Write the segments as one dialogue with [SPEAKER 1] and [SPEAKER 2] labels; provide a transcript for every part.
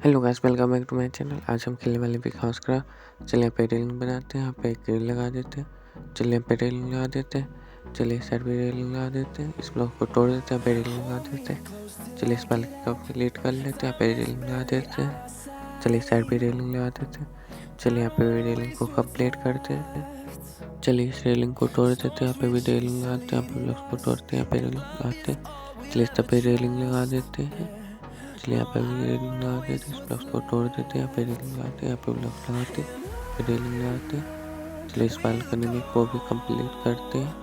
[SPEAKER 1] Hello guys, welcome back to my channel. आज हम खेलने वाले बिग हाउस का। चलिए यहाँ पे रेलिंग बनाते हैं। यहाँ पे एक ग्रिल लगा देते हैं। चलिए यहाँ पे रेलिंग लगा देते हैं। चलिए इस साइड भी रेलिंग लगा देते हैं। इस ब्लॉक को तोड़ देते हैं। यहाँ पे रेलिंग लगा देते हैं। चलिए इस बाल्टी को कंप्लीट कर लेते हैं। यहाँ पे रेलिंग लगा देते हैं। चलिए इस साइड भी रेलिंग लगा देते हैं। चलिए यहाँ पे भी रेलिंग को कंप्लीट करते हैं। चलिए इस रेलिंग को तोड़ देते हैं। यहाँ पे भी रेलिंग लगाते हैं। यहाँ पे ब्लॉक्स को तोड़ते हैं। यहाँ पे रेलिंग लगाते हैं। चलिए इस तरफ पे रेलिंग लगा देते हैं। चलिए यहाँ पे भी रेलिंग लगा देते हैं। इस ब्लॉक्स को तोड़ देते हैं। यहाँ पे रेलिंग लगाते हैं। यहाँ पे ब्लॉक्स लगाते हैं। फिर रेलिंग लगाते हैं। चलिए इस बालकनी को भी कंप्लीट करते हैं।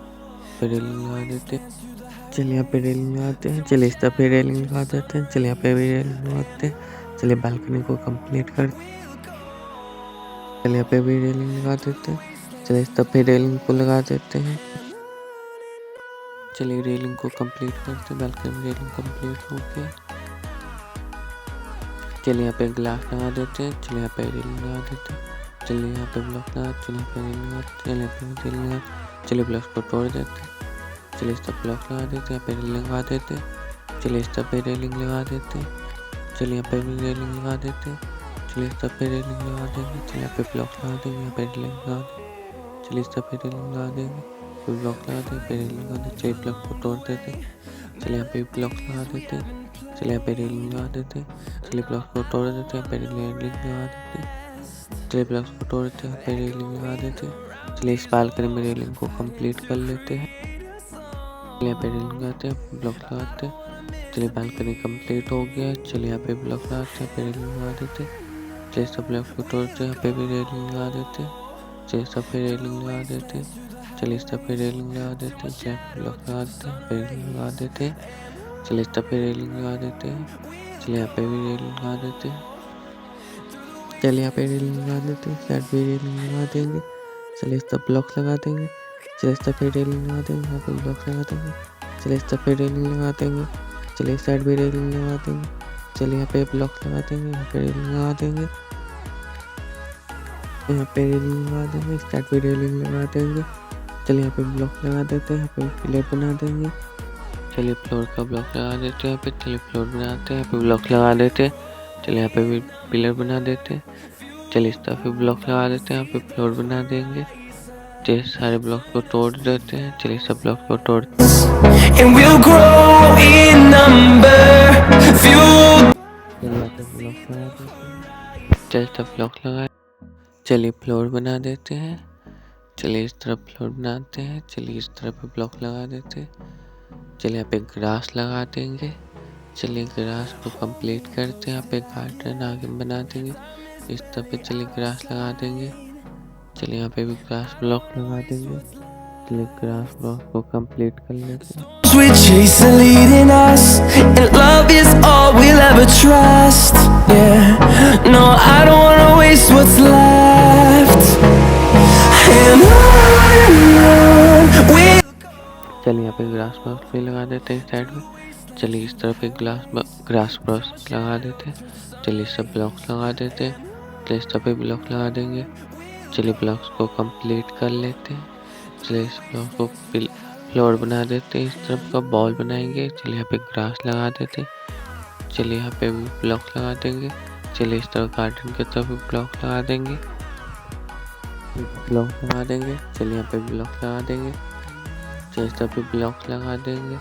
[SPEAKER 1] फिर रेलिंग लगा देते हैं। चलिए यहाँ पे रेलिंग लगाते हैं। चलिए इस तरफ पे रेलिंग लगा देते हैं। चलिए यहाँ पे भी रेलिंग लगाते हैं। चलिए बालकनी को कंप्लीट करते हैं। चलिए यहाँ पे भी रेलिंग लगा देते हैं। चलिए इस तरफ पे रेलिंग को लगा देते हैं। चलिए रेलिंग को कंप्लीट करते हैं। बालकनी में रेलिंग कंप्लीट हो गया। चलिए यहाँ पे ग्लास लगा देते हैं। चलिए यहाँ पे रेलिंग लगा देते हैं। चलिए यहाँ पे ब्लॉक लगा। चलिए यहाँ पे रेलिंग लगा। चलिए यहाँ पे रेलिंग लगा। चलिए ब्लॉक को तोड़ देते हैं। चलिए इस तरफ ब्लॉक लगा देते हैं। यहाँ पे रेलिंग लगा देते हैं। चलिए इस तरफ पे रेलिंग लगा देते हैं। चलिए यहाँ पे भी रेलिंग लगा देते हैं। चलिए इस तरफ पे रेलिंग लगा देंगे। चलिए यहाँ पे ब्लॉक लगा देंगे। यहाँ पे रेलिंग लगा देंगे। चलिए इस तरफ पे रेलिंग लगा देंगे। फिर ब्लॉक लगा देंगे। फिर रेलिंग लगा देंगे। चलिए ब्लॉक को तोड़ देते हैं। चलिए यहाँ पे ब्लॉक लगा देते हैं। चलिए यहाँ पे रेलिंग लगा देते हैं। चलिए ब्लॉक को तोड़ देते हैं। यहाँ पे रेलिंग लगा देते हैं। चलिए ब्लॉक को तोड़ देते हैं। यहाँ पे रेलिंग लगा देते हैं। चलिए इस बालकनी में रेलिंग को कंप्लीट कर लेते हैं। चलिए यहाँ पे रेलिंग लगाते हैं। ब्लॉक लगाते हैं। चलिए बालकनी कंप्लीट हो गया। चलिए यहाँ पे ब्लॉक लगाते हैं। यहाँ पे रेलिंग लगा देते हैं। चलिए सब ब्लॉक को तोड़ते हैं। यहाँ पे भी रेलिंग लगा देते हैं। चलिए सब पे रेलिंग लगा देते हैं। चलिए इस तरफ पे रेलिंग लगा देते हैं। चलिए ब्लॉक लगा देते हैं। रेलिंग लगा देते हैं। चलिए इस तरफ पे रेलिंग लगा देते हैं। चलिए यहाँ पे भी रेलिंग लगा देते हैं। चलिए यहाँ पे रेलिंग लगा देते हैं। साइड पे रेलिंग लगा देंगे। चलिए इस तरफ ब्लॉक लगा देंगे। चलिए इस तरफ पे रेलिंग लगा देंगे। यहाँ पे ब्लॉक लगा देंगे। चलिए इस तरफ पे रेलिंग लगा देंगे। चलिए इस साइड भी रेलिंग लगा देंगे। चलिए यहाँ पे ब्लॉक लगा देंगे। यहाँ पे रेलिंग लगा देंगे। यहाँ पे रेलिंग लगा देंगे। इस साइड पे रेलिंग लगा देंगे। चलिए यहाँ पे ब्लॉक लगा देते हैं। यहाँ पे पिलर बना देंगे। चलिए फ्लोर का ब्लॉक लगा देते हैं। यहाँ पे चलिए फ्लोर बनाते हैं। यहाँ पे ब्लॉक लगा देते हैं। चलिए यहाँ पे भी पिलर बना देते हैं। चलिए इस तरफ भी ब्लॉक लगा देते हैं। यहाँ पे फ्लोर बना देंगे। चलिए सारे ब्लॉक को तोड़ देते हैं। चलिए सब ब्लॉक को तोड़
[SPEAKER 2] And we'll grow in number, fueled.
[SPEAKER 1] चलिए सब ब्लॉक लगा। चलिए फ्लोर बना देते हैं। चलिए इस तरफ फ्लोर बनाते हैं। चलिए इस तरफ पे ब्लॉक लगा देते हैं। चलिए यहाँ पे ग्रास लगा देंगे। चलिए ग्रास को कंप्लीट करते हैं। यहाँ पे गार्डन आगे बना देंगे। इस तरफ पे चलिए ग्रास लगा देंगे। चलिए यहाँ पे भी ग्रास ब्लॉक लगा देंगे। चलिए ग्रास ब्लॉक को कंप्लीट कर लेते हैं।
[SPEAKER 2] We chase the leading us, and love is all we'll ever trust. Yeah, no, I don't wanna waste what's left. And on we'll
[SPEAKER 1] चलिए यहाँ पे ग्रास बॉक्स भी लगा देते हैं साइड में। चलिए इस तरफ एक ग्रास बॉक्स लगा देते हैं। चलिए सब ब्लॉक्स लगा देते हैं। चलिए इस तरफ पे ब्लॉक लगा देंगे। चलिए ब्लॉक्स को कंप्लीट कर लेते हैं। चलिए इस ब्लॉक को फ्लोर बना देते हैं। इस तरफ का बॉल बनाएंगे। चलिए यहाँ पे ग्रास लगा देते हैं। चलिए यहाँ पे भी ब्लॉक लगा देंगे। चलिए इस तरफ गार्डन की तरफ भी ब्लॉक लगा देंगे। ब्लॉक लगा देंगे। चलिए यहाँ पे ब्लॉक लगा देंगे। चलिए इस तरफ भी ब्लॉक लगा देंगे।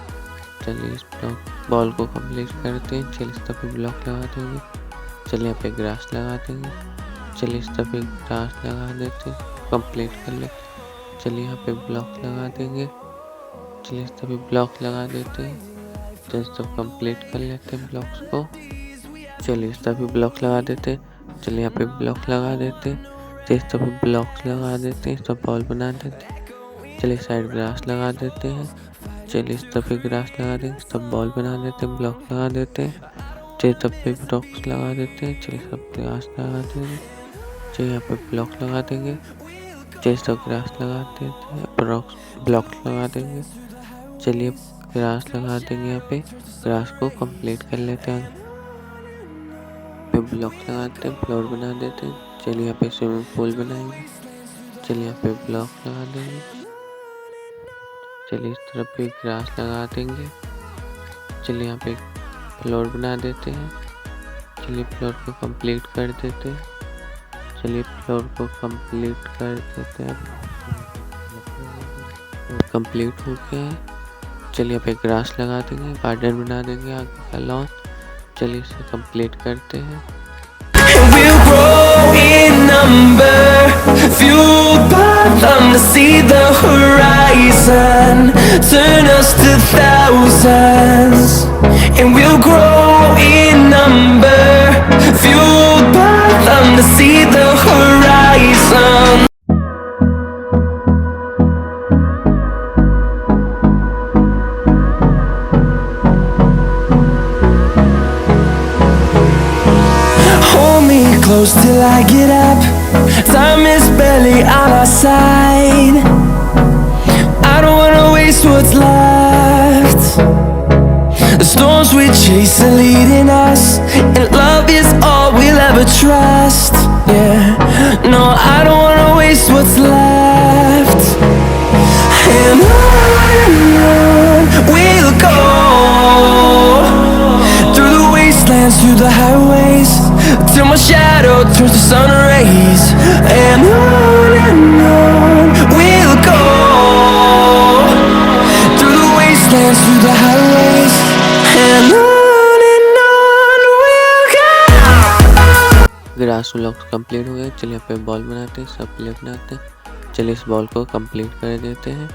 [SPEAKER 1] चलिए इस ब्लॉक बॉल को कंप्लीट करते हैं। चलिए इस तरफ भी ब्लॉक लगा देंगे। चलिए यहाँ पे ग्रास लगा देंगे। चलिए इस तरफ भी ग्रास लगा देते हैं। कंप्लीट कर लेते हैं। चलिए यहाँ पे ब्लॉक लगा देंगे। चलिए इस तरफ भी ब्लॉक लगा देते हैं। चलिए इस तरफ कंप्लीट कर लेते हैं ब्लॉक्स को। चलिए इस तरफ भी ब्लॉक लगा देते हैं। चलिए यहाँ पे ब्लॉक लगा देते हैं। चलिए इस तरफ भी ब्लॉक लगा देते हैं। इस तरफ बॉल बना देते हैं। चलिए साइड ग्रास लगा देते हैं। चलिए इस तरफ भी ग्रास लगा देंगे। सब बॉल बना देते हैं। ब्लॉक लगा देते हैं। चलिए तब पे ब्लॉक्स लगा देते हैं। चलिए सब ग्रास लगा देंगे। चलिए यहाँ पे ब्लॉक लगा देंगे। चलिए सब ग्रास लगा देते हैं। ब्लॉक लगा देंगे। चलिए ग्रास लगा देंगे। यहाँ पे ग्रास को कंप्लीट कर लेते हैं। पे ब्लॉक लगाते हैं। फ्लोर बना देते हैं। चलिए यहाँ पे स्विमिंग पूल बनाएंगे। चलिए यहाँ पे ब्लॉक लगा देंगे। चलिए इस तरफ भी ग्रास लगा देंगे। चलिए यहाँ पे फ्लोर बना देते हैं। चलिए फ्लोर को कंप्लीट कर देते हैं। चलिए फ्लोर को कंप्लीट कर देते हैं। कंप्लीट हो गया है। चलिए यहाँ पे ग्रास लगा देंगे, गार्डन बना देंगे, आगे का लॉन। चलिए इसे कंप्लीट करते हैं।
[SPEAKER 2] We'll grow in number, fueled by them to see the horizon, turn us to thousands. And we'll grow in number, fueled by them to see the horizon. Close till I get up. Time is barely on our side. I don't wanna waste what's left. The storms we chase are leading us, and love is all we'll ever trust. Yeah, no, I don't wanna waste what's left. And on we'll go, through the wastelands, through the highways, till my shadow turns to sun rays. And on we'll go, through the wastelands, through the highways. And on we'll go.
[SPEAKER 1] Grass block complete हो गए। चलिए यहाँ पे ball बनाते हैं, सब play बनाते हैं। चलिए इस बॉल को कंप्लीट कर देते हैं।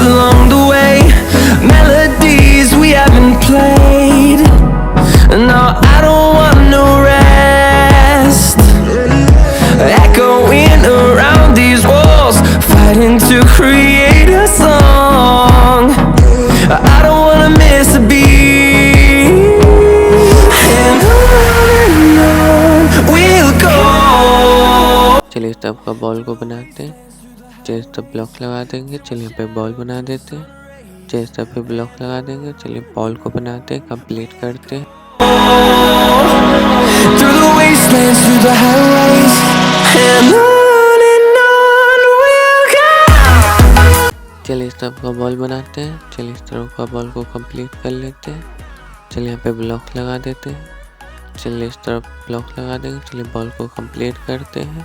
[SPEAKER 2] Along the way, melodies we haven't played. No, I don't want no rest. Echoing around these walls, fighting to create a song. I don't wanna miss a beat. And on we'll go.
[SPEAKER 1] चलिए इस तरफ का ball को बनाते हैं। चलिए तब block लगा देंगे। चलिए यहाँ पे बॉल बना देते हैं। चलिए तब पे ब्लॉक लगा देंगे। चलिए बॉल को बनाते हैं, कंप्लीट करते हैं।
[SPEAKER 2] Through the wastelands, through the highways, and on we'll go.
[SPEAKER 1] चलिए इस तरफ का बॉल बनाते हैं। चलिए इस तरफ का बॉल को कंप्लीट कर लेते हैं। चलिए यहाँ पे ब्लॉक लगा देते हैं। चलिए इस तरफ ब्लॉक लगा देंगे। चलिए बॉल को कंप्लीट करते हैं।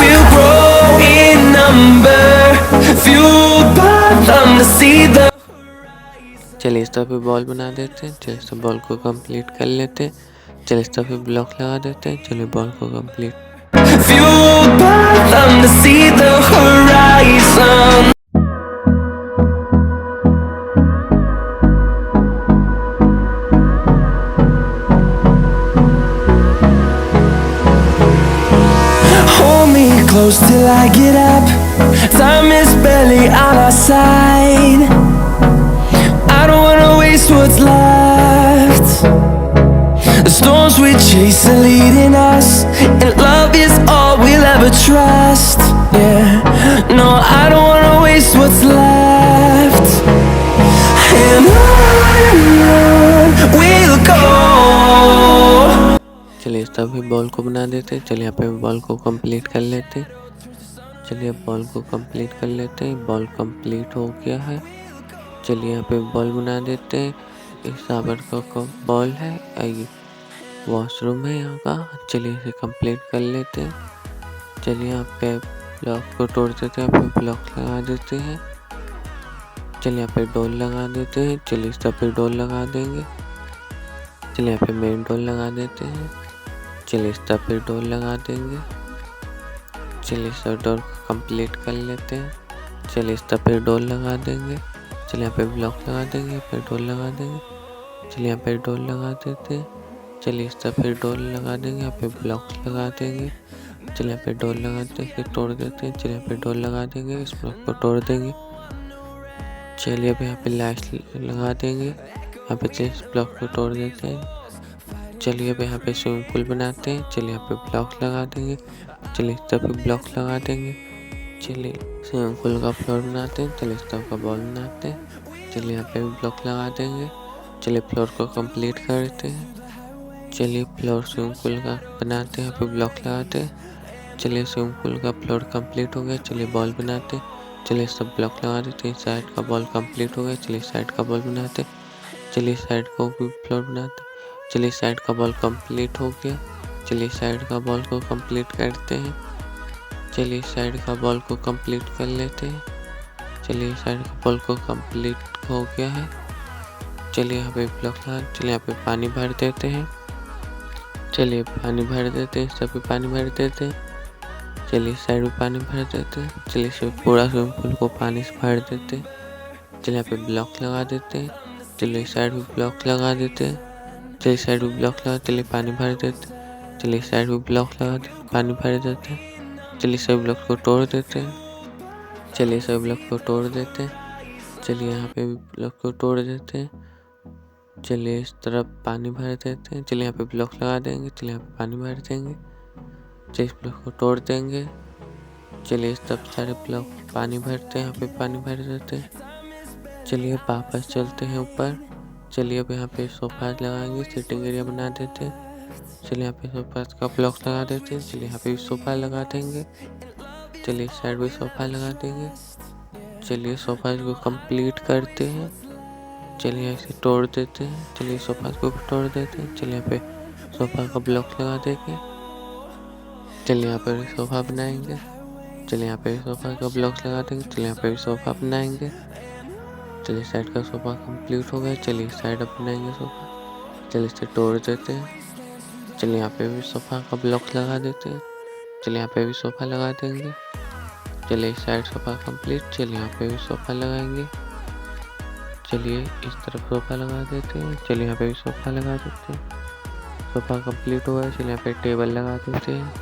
[SPEAKER 2] We'll grow in number, fueled by them to see the.
[SPEAKER 1] चलिए इस तरफ पे बॉल बना देते हैं। चलिए इस बॉल को कंप्लीट कर लेते हैं। चलिए इस तरफ पे ब्लॉक लगा देते हैं। चलिए बॉल को complete.
[SPEAKER 2] Fueled by them to see the horizon. Close till I get up. Time is barely on our side. I don't wanna waste what's left. The storms we chase are leading us, and love is all we'll ever trust. Yeah, no, I don't wanna waste what's left. And on we'll go.
[SPEAKER 1] चलिए इस तरफ भी ball को बना देते हैं। चलिए यहाँ पे बॉल को कंप्लीट कर लेते हैं। चलिए बॉल को कंप्लीट कर लेते हैं। बॉल कंप्लीट हो गया है। चलिए यहाँ पे बॉल बना देते हैं। इस साबर का बॉल है, आइए वॉशरूम है यहाँ का। चलिए इसे कंप्लीट कर लेते हैं। चलिए यहाँ पे ब्लॉक को तोड़ देते हैं। यहाँ पे ब्लॉक लगा देते हैं। चलिए यहाँ पे डोल लगा देते हैं। चलिए इस तरफ पे डोल लगा देंगे। चलिए यहाँ पे मेन डोल लगा देते हैं। चलिए इस तरफ पे डोर लगा देंगे। चलिए इस डोर को कंप्लीट कर लेते हैं। चलिए इस तरफ पे डोर लगा देंगे। चलिए यहाँ पे ब्लॉक लगा देंगे, यहाँ पे डोर लगा देंगे। चलिए यहाँ पे डोर लगा देते हैं। चलिए इस तरफ पे डोर लगा देंगे, यहाँ पे ब्लॉक लगा देंगे। चलिए यहाँ पे डोर लगा देंगे, तोड़ देते हैं। चलिए यहाँ पे डोर लगा देंगे, इस ब्लॉक को तोड़ देंगे। चलिए अब यहाँ पे लाइट लगा देंगे। यहाँ पे चलिए इस ब्लॉक को तोड़ देते हैं। चलिए अब यहाँ पे स्विमिंग पूल बनाते हैं। चलिए यहाँ पे ब्लॉक लगा देंगे। चलिए इस तरफ भी ब्लॉक लगा देंगे। चलिए स्विमिंग पूल का फ्लोर बनाते हैं। चलिए इस तरफ का बॉल बनाते हैं। चलिए यहाँ पे भी ब्लॉक लगा देंगे। चलिए फ्लोर को कंप्लीट करते हैं। चलिए फ्लोर स्विमिंग पूल का बनाते हैं। यहाँ पे ब्लॉक लगाते हैं। चलिए स्विमिंग पूल का फ्लोर कंप्लीट हो गया। चलिए बॉल बनाते हैं। चलिए सब ब्लॉक लगा देते हैं। साइड का बॉल कंप्लीट हो गया। चलिए साइड का बॉल बनाते हैं। चलिए साइड को भी फ्लोर बनाते हैं। चलिए साइड का बॉल कंप्लीट हो गया। चलिए साइड का बॉल को कंप्लीट करते हैं। चलिए साइड का बॉल को कंप्लीट कर लेते हैं। चलिए साइड का बॉल को कंप्लीट हो गया है। चलिए यहाँ पे ब्लॉक लगा। चलिए यहाँ पे पानी भर देते हैं। चलिए पानी भर देते हैं। सभी पानी भर देते हैं। चलिए साइड में पानी भर देते हैं। चलिए पूरा स्विमिंग पूल को पानी से भर देते हैं। चलिए यहाँ पे ब्लॉक लगा देते हैं। चलिए साइड में ब्लॉक लगा देते हैं। चलिए साइड में ब्लॉक लगा। चलिए पानी भर देते हैं। चलिए साइड में ब्लॉक लगा देते पानी भर देते हैं। चलिए सभी ब्लॉक को तोड़ देते हैं। चलिए सभी ब्लॉक को तोड़ देते हैं। चलिए यहाँ पे भी ब्लॉक को तोड़ देते हैं। चलिए इस तरफ पानी भर देते हैं। चलिए यहाँ पे ब्लॉक लगा देंगे। चलिए यहाँ पे पानी भर देंगे। चलिए इस ब्लॉक को तोड़ देंगे। चलिए इस तरफ सारे ब्लॉक पानी भरते हैं। यहाँ पे पानी भर देते हैं। चलिए वापस चलते हैं ऊपर। चलिए अब यहाँ पे सोफा लगाएंगे। सिटिंग एरिया बना देते हैं। चलिए यहाँ पे सोफा का ब्लॉक लगा देते हैं। चलिए यहाँ पे भी सोफा लगा देंगे। चलिए साइड में सोफा लगा देंगे। चलिए सोफा को कंप्लीट करते हैं। चलिए ऐसे तोड़ देते हैं। चलिए सोफा को भी तोड़ देते हैं। चलिए यहाँ पे सोफा का ब्लॉक लगा देंगे। चलिए यहाँ पर सोफा बनाएंगे। चलिए यहाँ पे सोफा का ब्लॉक लगा देंगे। चलिए यहाँ पे भी सोफा बनाएंगे। चलिए साइड का सोफा कंप्लीट हो गया। चलिए साइड अब बनाएंगे सोफा। चलिए इसे तोड़ देते हैं। चलिए यहाँ पे भी सोफा का ब्लॉक लगा देते हैं। चलिए यहाँ पे भी सोफा लगा देंगे। चलिए साइड सोफा कंप्लीट। चलिए यहाँ पे भी सोफा लगाएंगे। चलिए इस तरफ सोफा लगा देते हैं। चलिए यहाँ पे भी सोफा लगा देते हैं। सोफा कंप्लीट हो गया। चलिए यहाँ पे टेबल लगा देते हैं।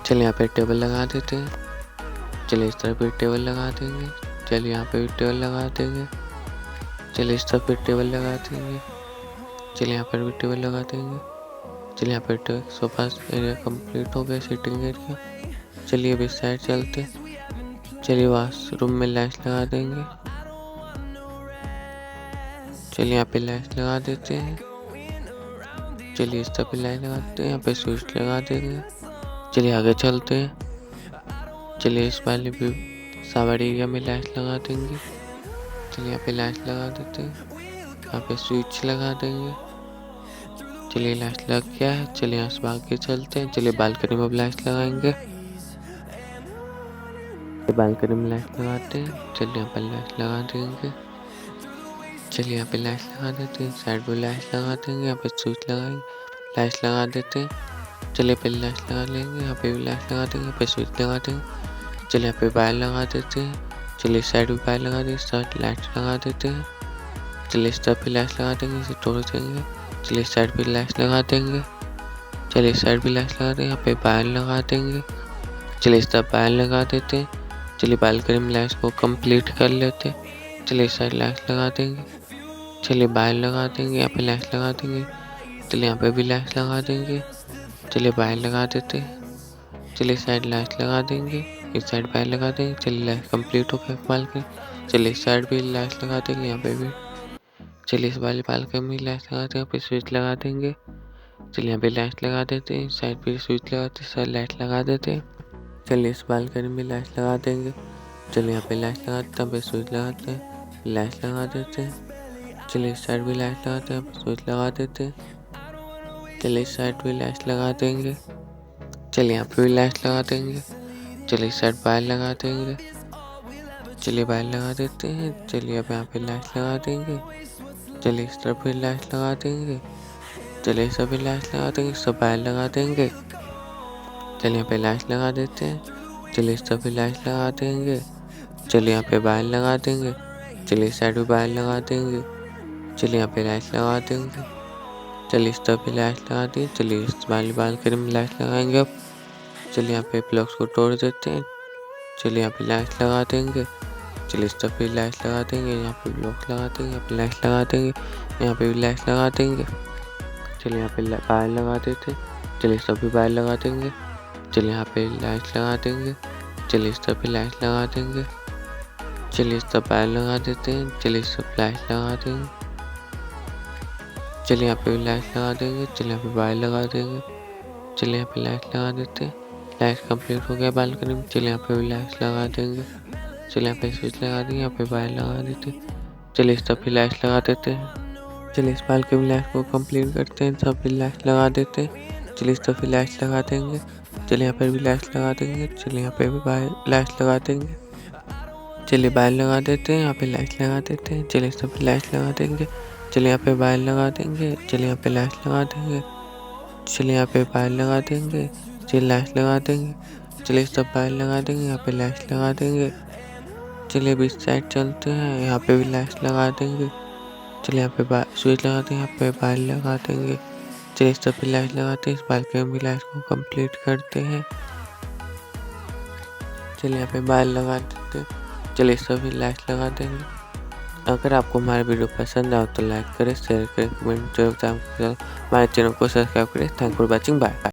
[SPEAKER 1] चलिए यहाँ पे टेबल लगा देते हैं। चलिए इस तरफ भी टेबल लगा देंगे। चलिए यहाँ पे भी टेबल लगा देंगे। चलिए इस तरफ भी टेबल लगा देंगे। चलिए यहाँ पर भी टेबल लगा देंगे। चलिए यहाँ पर सोफा एरिया कंप्लीट हो गया। Sitting area. चलिए अभी साइड चलते। चलिए वाशरूम में लाइट लगा देंगे। चलिए यहाँ पे लाइट लगा देते हैं। चलिए इस तरफ भी लाइट लगाते हैं। यहाँ पे स्विच लगा देंगे। चलिए आगे चलते हैं। चलिए इस वाले भी शावर एरिया में लाइट लगा देंगे। चलिए यहाँ पे लाइट लगा देते हैं। यहाँ पे स्विच लगा देंगे। चलिए लाइट लग गया है। चलिए यहाँ से आगे चलते हैं। चलिए बालकनी में लाइट लगाएंगे। बालकनी में लाइट लगाते हैं। चलिए यहाँ पर लाइट लगा देंगे। चलिए यहाँ पे लाइट लगा देते हैं। साइड में लाइट लगा देंगे। यहाँ पे स्विच लगाएंगे। लाइट लगा देते हैं। चलिए पहले लाइट लगा लेंगे। यहाँ पे भी लाइट लगा देंगे। यहाँ पे स्विच लगा देंगे। चलिए यहाँ पे वायर लगा देते हैं। चलिए साइड में वायर लगा देंगे। साइड लाइट लगा देते हैं। चलिए इस तरफ भी लाइट लगा देंगे। इसे तोड़ देंगे। चलिए साइड पे लाइट लगा देंगे। चलिए साइड भी लाइट लगा देंगे। यहाँ पे वायर लगा देंगे। चलिए इस तरफ वायर लगा देते हैं। चलिए बालकनी में लाइट को कंप्लीट कर लेते हैं। चलिए साइड लाइट लगा देंगे। चलिए वायर लगा देंगे। यहाँ पे लाइट लगा देंगे। चलिए यहाँ पे भी लाइट लगा देंगे। चलिए वायर लगा देते हैं। चलिए साइड लाइट लगा देंगे। इस साइड वायर लगा देंगे। चलिए लाइट कंप्लीट हो गया बालकनी। चलिए इस साइड भी लाइट लगा देंगे। यहाँ पे भी चलिए इस वाले बालकनी में लाइट लगा देंगे। यहाँ पे स्विच लगा देंगे। चलिए यहाँ पे लाइट लगा देते हैं। साइड पे स्विच लगाते हैं। साइड लाइट लगा देते हैं। चलिए इस बालकनी में लाइट लगा देंगे। चलिए यहाँ पे लाइट लगाते हैं। यहाँ पे स्विच लगाते हैं। लाइट लगा देते हैं। चलिए इस साइड भी लाइट लगाते हैं। यहाँ पे स्विच लगा देते हैं। चलिए इस साइड भी लाइट लगा देंगे। चलिए यहाँ पे भी लाइट लगा देंगे। चलिए इस साइड वायर लगा देंगे। चलिए वायर लगा देते हैं। चलिए अब यहाँ पे लाइट लगा देंगे। चलिए इस तरफ भी लाइट लगा देंगे। चलिए सभी लाइट लगा देंगे। सब वायर लगा देंगे। चलिए यहाँ पे लाइट लगा देते हैं। चलिए इस तरफ भी लाइट लगा देंगे। चलिए यहाँ पे वायर लगा देंगे। चलिए इस साइड भी वायर लगा देंगे। चलिए यहाँ पे लाइट लगा देंगे। चलिए इस तरफ भी लाइट लगा देंगे। चलिए इस वाली बालकनी में लाइट लगाएंगे अब। चलिए यहाँ पे ब्लॉक्स को तोड़ देते हैं। चलिए यहाँ पे लाइट लगा देंगे। चलिए इस तरफ भी लाइट लगा देंगे। यहाँ पे ब्लॉक लगा देंगे। यहाँ पे लाइट लगा देंगे। यहाँ पे भी लाइट लगा देंगे। चलिए यहाँ पे वायर लगा देते हैं। चलिए इस तरफ भी वायर लगा देंगे। चलिए यहाँ पे लाइट लगा देंगे। चलिए इस तरफ भी लाइट लगा देंगे। चलिए इस तरफ वायर लगा देते हैं। चलिए इस तरफ लाइट लगा देंगे। चलिए यहाँ पे भी लाइट लगा देंगे। चलिए यहाँ पे वायर लगा देंगे। चलिए यहाँ पे लाइट लगा देते हैं। लाइट कंप्लीट हो गया बालकनी में। चलिए यहाँ पे भी लाइट लगा देंगे। चलिए यहाँ पे स्विच लगा देंगे। यहाँ पे वायर लगा देते हैं। चलिए इस तरफ भी लाइट लगा देते हैं। चलिए इस बालकनी में लाइट को कंप्लीट करते हैं। सब भी लाइट लगा देते हैं। चलिए इस तरफ भी लाइट लगा देंगे। चलिए यहाँ पर भी लाइट लगा देंगे। चलिए यहाँ पे भी लाइट लगा देंगे। चलिए वायर लगा देते हैं। यहाँ पे लाइट लगा देते हैं। चलिए इस तरफ भी लाइट लगा देंगे। चलिए यहाँ पे वायर लगा देंगे। चलिए यहाँ पे लाइट लगा देंगे। चलिए यहाँ पे वायर लगा देंगे। चलिए लाइट लगा देंगे। चलिए इस तरफ वायर लगा देंगे। यहाँ पे लाइट लगा देंगे। चलिए बीच साइड चलते हैं। यहाँ पे भी लाइट लगा देंगे। चलिए यहाँ पे स्विच लगा देंगे। यहाँ पे वायर लगा देंगे। चलिए इस तरफ भी लाइट लगाते हैं। इस बालकनी में भी लाइट को कंप्लीट करते हैं। चलिए यहाँ पे वायर लगा देते हैं। चलिए इस तरफ भी लाइट लगा देंगे। अगर आपको हमारा वीडियो पसंद आए तो लाइक करें, शेयर करें, कमेंट जरूर करें। हमारे चैनल को सब्सक्राइब करें। Thank for watching. बाय।